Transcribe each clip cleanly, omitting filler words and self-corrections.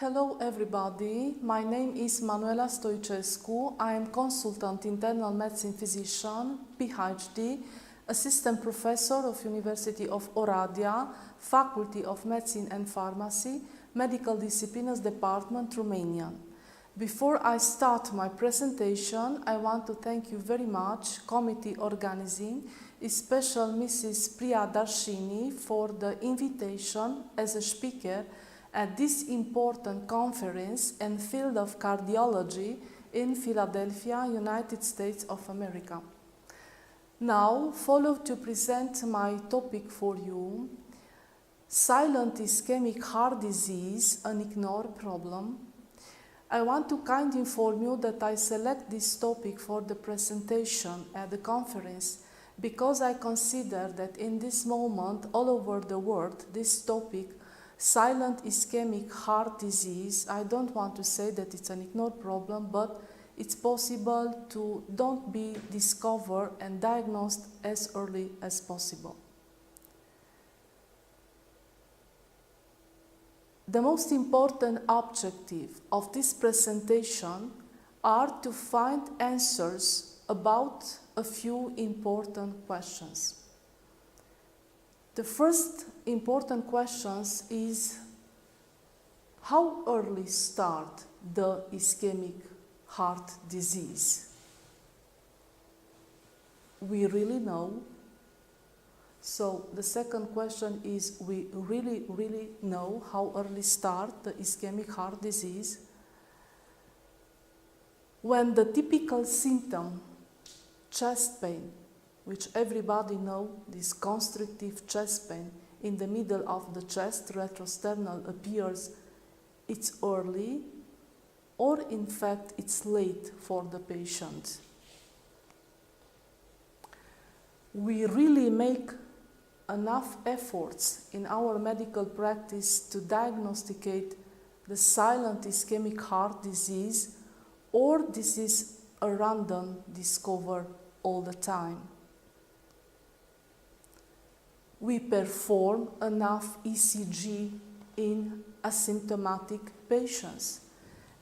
Hello everybody, my name is Manuela Stoicescu. I am consultant internal medicine physician, PhD, assistant professor of University of Oradea, Faculty of Medicine and Pharmacy, Medical Disciplines Department, Romanian. Before I start my presentation, I want to thank you very much, committee organizing, especially Mrs. Priya Darshini for the invitation as a speaker at this important conference in field of cardiology in Philadelphia, United States of America. Now, follow to present my topic for you, silent ischemic heart disease, an ignored problem. I want to kindly inform you that I select this topic for the presentation at the conference because I consider that in this moment, all over the world, this topic, silent ischemic heart disease, I don't want to say that it's an ignored problem, but it's possible to don't be discovered and diagnosed as early as possible. The most important objective of this presentation are to find answers about a few important questions. The first important question is how early start the ischemic heart disease? We really know. So the second question is, we really know how early start the ischemic heart disease? When the typical symptom, chest pain, which everybody know, this constrictive chest pain in the middle of the chest, retrosternal, appears, it's early, or in fact it's late for the patient. We really make enough efforts in our medical practice to diagnosticate the silent ischemic heart disease, or this is a random discover all the time. We perform enough ECG in asymptomatic patients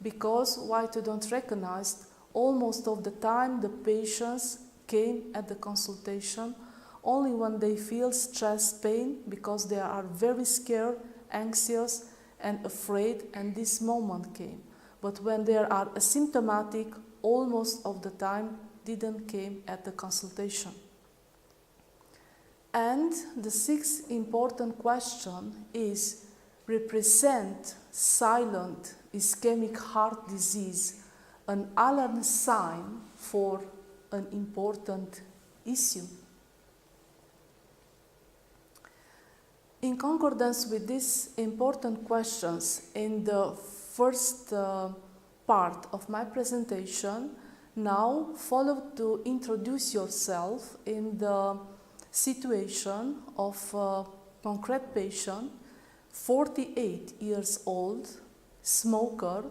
because why to don't recognize almost of the time the patients came at the consultation only when they feel chest pain because they are very scared, anxious and afraid, and this moment came. But when they are asymptomatic, almost of the time didn't came at the consultation. And the sixth important question is, represent silent ischemic heart disease an alarm sign for an important issue? In concordance with these important questions, in the first part of my presentation, now follow to introduce yourself in the situation of a concrete patient, 48 years old, smoker,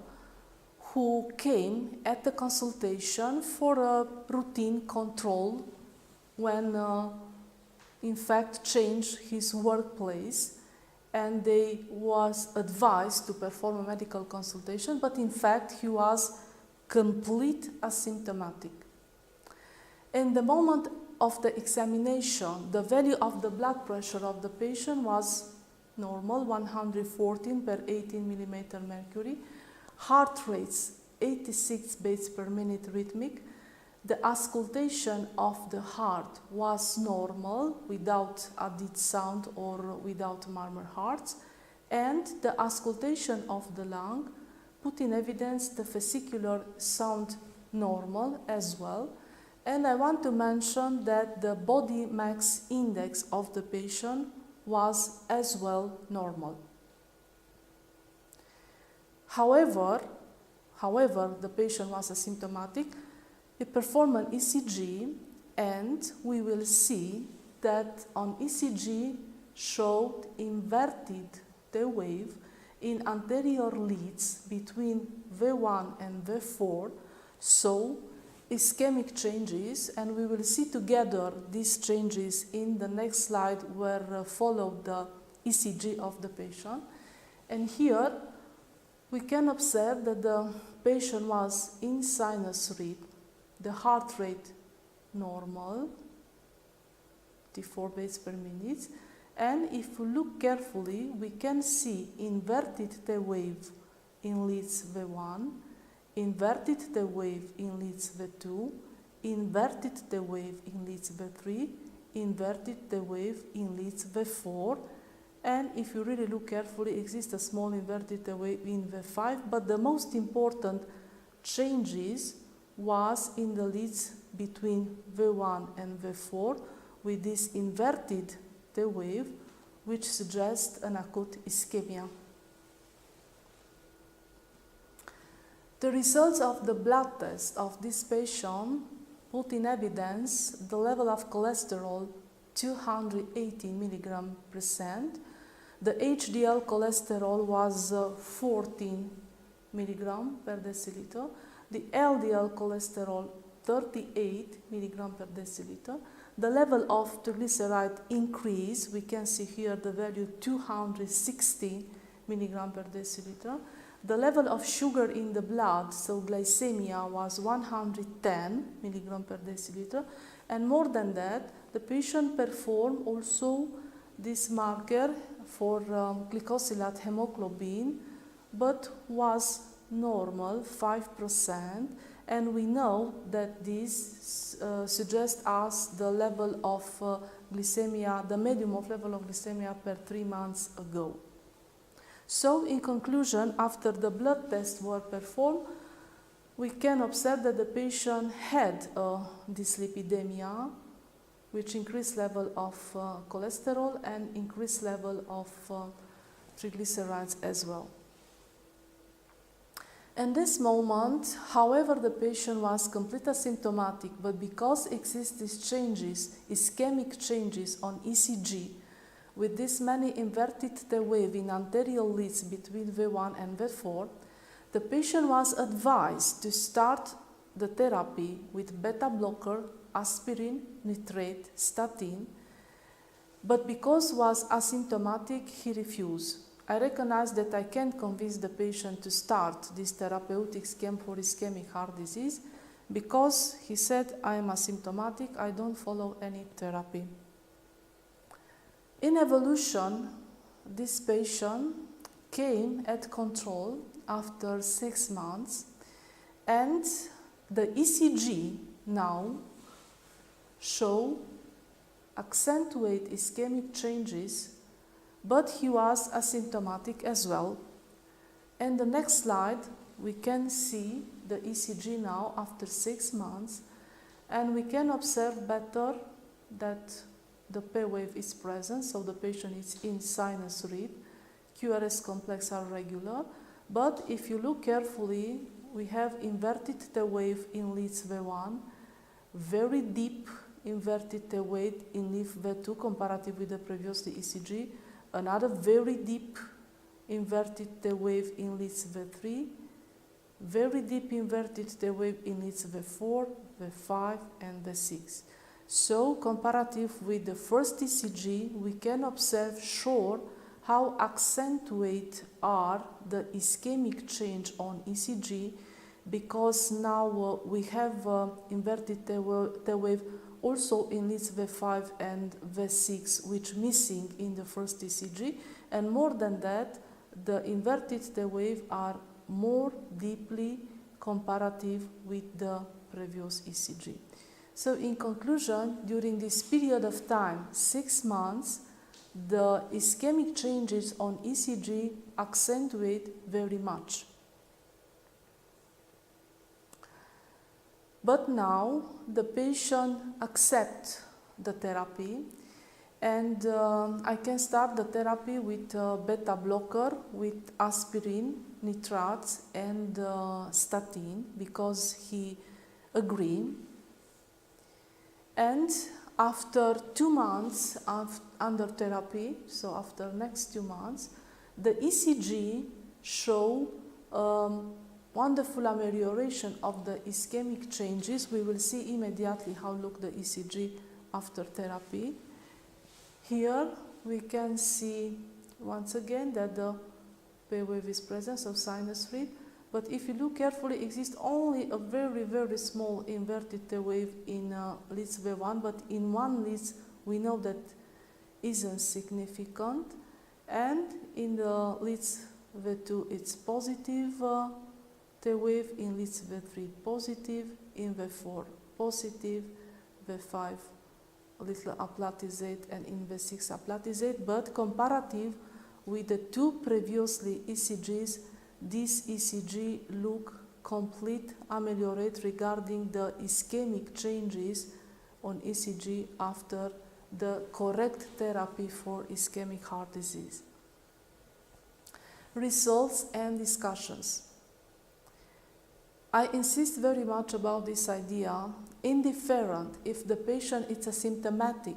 who came at the consultation for a routine control when in fact changed his workplace, and they was advised to perform a medical consultation, but in fact he was complete asymptomatic. In the moment of the examination, the value of the blood pressure of the patient was normal, 114 per 18 millimeter mercury, heart rates 86 beats per minute rhythmic, the auscultation of the heart was normal without added sound or without murmur hearts, and the auscultation of the lung put in evidence the vesicular sound normal as well. And I want to mention that the body mass index of the patient was as well normal. However, the patient was asymptomatic. We perform an ECG, and we will see that on ECG showed inverted the wave in anterior leads between V1 and V4, so ischemic changes, and we will see together these changes in the next slide where follow the ECG of the patient. And here we can observe that the patient was in sinus rhythm, the heart rate normal, 54 beats per minute, and if we look carefully, we can see inverted T wave in leads V1, inverted T wave in leads V2, inverted T wave in leads V3, inverted T wave in leads V4, and if you really look carefully, exists a small inverted T wave in V5, but the most important changes was in the leads between V1 and V4 with this inverted T wave, which suggests an acute ischemia. The results of the blood test of this patient put in evidence the level of cholesterol 280 mg%. The HDL cholesterol was 14 mg per deciliter. The LDL cholesterol 38 mg per deciliter. The level of triglyceride increased. We can see here the value 260 mg per deciliter. The level of sugar in the blood, so glycemia, was 110 mg per deciliter. And more than that, the patient performed also this marker for glycosylate hemoglobin, but was normal, 5%. And we know that this suggests us the level of glycemia, the medium of level of glycemia per 3 months ago. So in conclusion, after the blood tests were performed, we can observe that the patient had dyslipidemia, which increased level of cholesterol and increased level of triglycerides as well. In this moment, however, the patient was completely asymptomatic, but because exist these changes, ischemic changes on ECG, with this many inverted T wave in anterior leads between V1 and V4, the patient was advised to start the therapy with beta blocker, aspirin, nitrate, statin, but because was asymptomatic, he refused. I recognize that I can't convince the patient to start this therapeutic scheme for ischemic heart disease because he said, I am asymptomatic, I don't follow any therapy. In evolution, this patient came at control after 6 months, and the ECG now show accentuate ischemic changes, but he was asymptomatic as well. And the next slide, we can see the ECG now after 6 months, and we can observe better that the P wave is present, so the patient is in sinus rhythm. QRS complex are regular, but if you look carefully, we have inverted T wave in leads V1, very deep inverted T wave in lead V2 comparative with the previous ECG, another very deep inverted T wave in leads V3, very deep inverted T wave in leads V4, V5, and V6. So, comparative with the first ECG, we can observe sure how accentuate are the ischemic change on ECG, because now we have inverted T wave also in leads V5 and V6, which missing in the first ECG, and more than that, the inverted T wave are more deeply comparative with the previous ECG. So in conclusion, during this period of time, 6 months, the ischemic changes on ECG accentuate very much. But now the patient accepts the therapy, and I can start the therapy with beta blocker, with aspirin, nitrates, and statin, because he agreed. And after 2 months under therapy, so after next 2 months, the ECG show wonderful amelioration of the ischemic changes. We will see immediately how look the ECG after therapy. Here we can see once again that the wave is present, so sinus reed. But if you look carefully, exists only a very, very small inverted T wave in leads V1, but in one leads we know that isn't significant, and in the leads V2 it's positive T wave, in leads V3 positive, in V4 positive, V5 a little aplatizate, and in V6 aplatizate, but comparative with the two previously ECGs, this ECG look complete ameliorate regarding the ischemic changes on ECG after the correct therapy for ischemic heart disease. Results and discussions. I insist very much about this idea, indifferent if the patient is asymptomatic,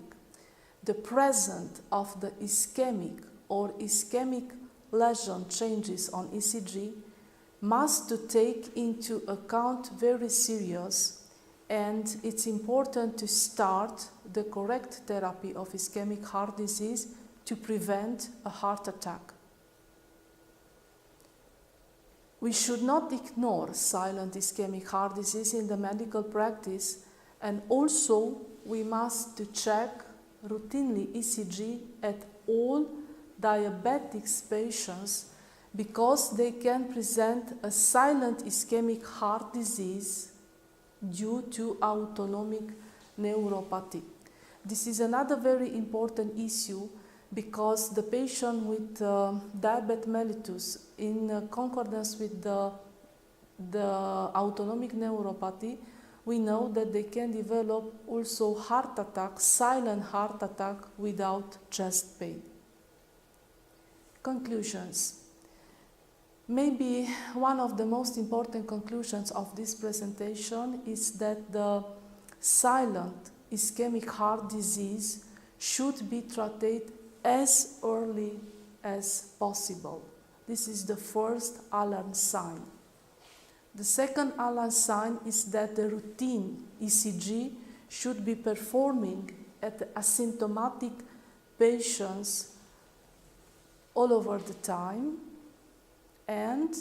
the presence of the ischemic or ischemic lesion changes on ECG must to take into account very serious, and it's important to start the correct therapy of ischemic heart disease to prevent a heart attack. We should not ignore silent ischemic heart disease in the medical practice, and also we must to check routinely ECG at all diabetics patients because they can present a silent ischemic heart disease due to autonomic neuropathy. This is another very important issue because the patient with diabetes mellitus, in concordance with the autonomic neuropathy, we know that they can develop also heart attack, silent heart attack without chest pain. Conclusions. Maybe one of the most important conclusions of this presentation is that the silent ischemic heart disease should be treated as early as possible. This is the first alarm sign. The second alarm sign is that the routine ECG should be performing at asymptomatic patients all over the time. And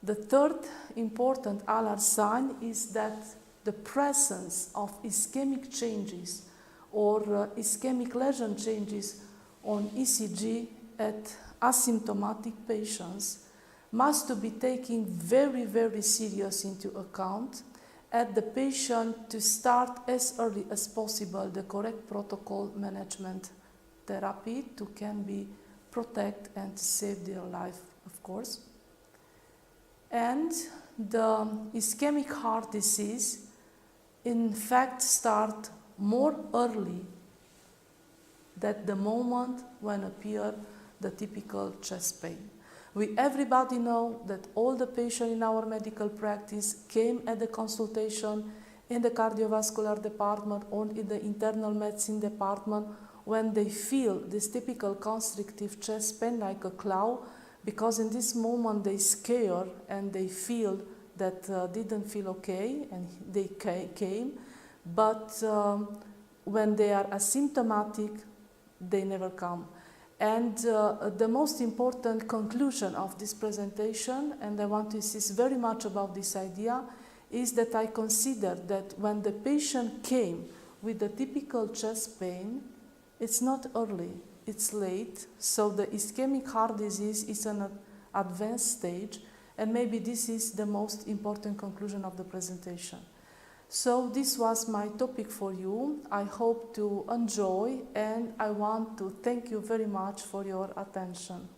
the third important alarm sign is that the presence of ischemic changes or ischemic lesion changes on ECG at asymptomatic patients must to be taken very, very serious into account at the patient to start as early as possible the correct protocol management therapy to can be protect and save their life, of course. And the ischemic heart disease in fact start more early than the moment when appear the typical chest pain. We everybody know that all the patients in our medical practice came at the consultation in the cardiovascular department or in the internal medicine department when they feel this typical constrictive chest pain like a claw, because in this moment they scare and they feel that didn't feel okay and they came, but when they are asymptomatic, they never come. And the most important conclusion of this presentation, and I want to insist very much about this idea, is that I consider that when the patient came with the typical chest pain, it's not early, it's late, so the ischemic heart disease is an advanced stage, and maybe this is the most important conclusion of the presentation. So this was my topic for you. I hope to enjoy, and I want to thank you very much for your attention.